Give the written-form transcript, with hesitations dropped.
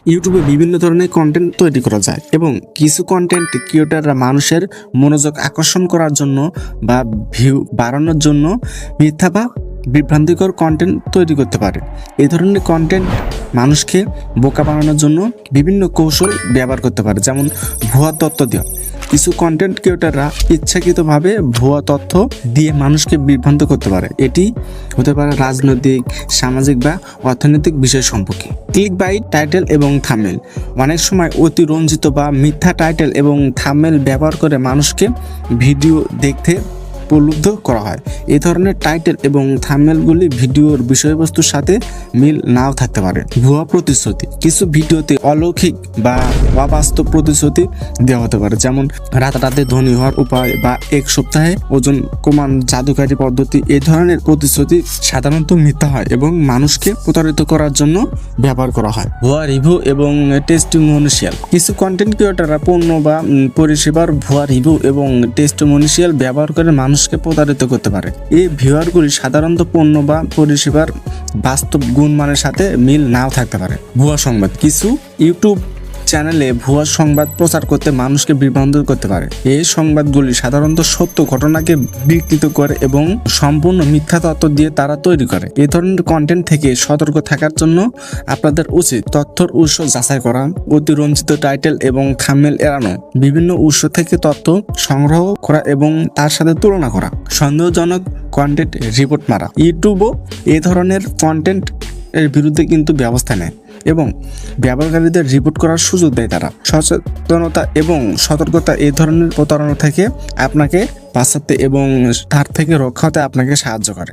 ইউটিউবে বিভিন্ন ধরনের কন্টেন্ট তৈরি করা যায় এবং কিছু কন্টেন্ট ক্রিয়েটররা মানুষের মনোযোগ আকর্ষণ করার জন্য বা ভিউ বাড়ানোর জন্য মিথ্যা বা বিভ্রান্তিকর কন্টেন্ট তৈরি করতে পারে। এই ধরনের কন্টেন্ট মানুষকে বোকা বানানোর জন্য বিভিন্ন কৌশল ব্যবহার করতে পারে, যেমন ভুয়া তথ্য দেওয়া। কিছু কন্টেন্ট ক্রিয়েটররা ইচ্ছাকৃতভাবে ভুয়া তথ্য দিয়ে মানুষকে বিভ্রান্ত করতে পারে। এটি হতে পারে রাজনৈতিক, সামাজিক বা অর্থনৈতিক বিষয় সম্পর্কে। ক্লিক বাইট টাইটেল এবং থাম্বনেল অনেক সময় অতিরঞ্জিত বা মিথ্যা টাইটেল এবং থাম্বনেল ব্যবহার করে মানুষকে ভিডিও দেখতে প্রলুব্ধ করা হয়। এই ধরনের টাইটেল এবং থাম্বনেলগুলি ভিডিওর বিষয়বস্তুর সাথে মিল নাও থাকতে পারে। ভুয়া প্রতিশ্রুতি কিছু ভিডিওতে অলৌকিক বা অবাস্তব প্রতিশ্রুতি দেওয়া হতে পারে, যেমন রাতারাতি ধনী হওয়ার উপায় বা এক সপ্তাহে ওজন কমান জাদুকারী পদ্ধতি। এই ধরনের প্রতিশ্রুতি সাধারণত মিথ্যা হয় এবং মানুষকে প্রতারিত করার জন্য ব্যবহার করা হয়। ভুয়া রিভিউ এবং টেস্টিমোনিয়াল কিছু কন্টেন্ট ক্রিয়েটররা পণ্য বা পরিষেবার ভুয়া রিভিউ এবং টেস্টিমোনিয়াল ব্যবহার করে মানুষকে প্রতারিত করতে পারে। এই ভিউয়ারগুলি সাধারণত পণ্য বা পরিষেবার বাস্তব গুণমানের সাথে মিল নাও থাকতে পারে। ভুয়া সংবাদ কিছু ইউটিউব চ্যানেলে ভুয়া সংবাদ প্রচার করতে মানুষকে বিভ্রান্ত করতে পারে। এই সংবাদগুলি সাধারণত সত্য ঘটনাকে বিকৃত করে এবং সম্পূর্ণ মিথ্যা তথ্য দিয়ে তারা তৈরি করে। এই ধরনের কন্টেন্ট থেকে সতর্ক থাকার জন্য আপনাদের উচিত তথ্যের উৎস যাচাই করা, অতিরঞ্জিত টাইটেল এবং থাম্বনেল এড়ানো, বিভিন্ন উৎস থেকে তথ্য সংগ্রহ করা এবং তার সাথে তুলনা করা, সন্দেহজনক কন্টেন্ট রিপোর্ট মারা। ইউটিউবও এই ধরনের কন্টেন্ট এর বিরুদ্ধে কিন্তু ব্যবস্থা নেয় এবং ব্যবহারকারীদের রিপোর্ট করার সুযোগ দেয়। তারা সচেতনতা এবং সতর্কতা এই ধরনের প্রতারণা থেকে আপনাকে বাঁচাতে এবং তার থেকে রক্ষা হতে আপনাকে সাহায্য করে।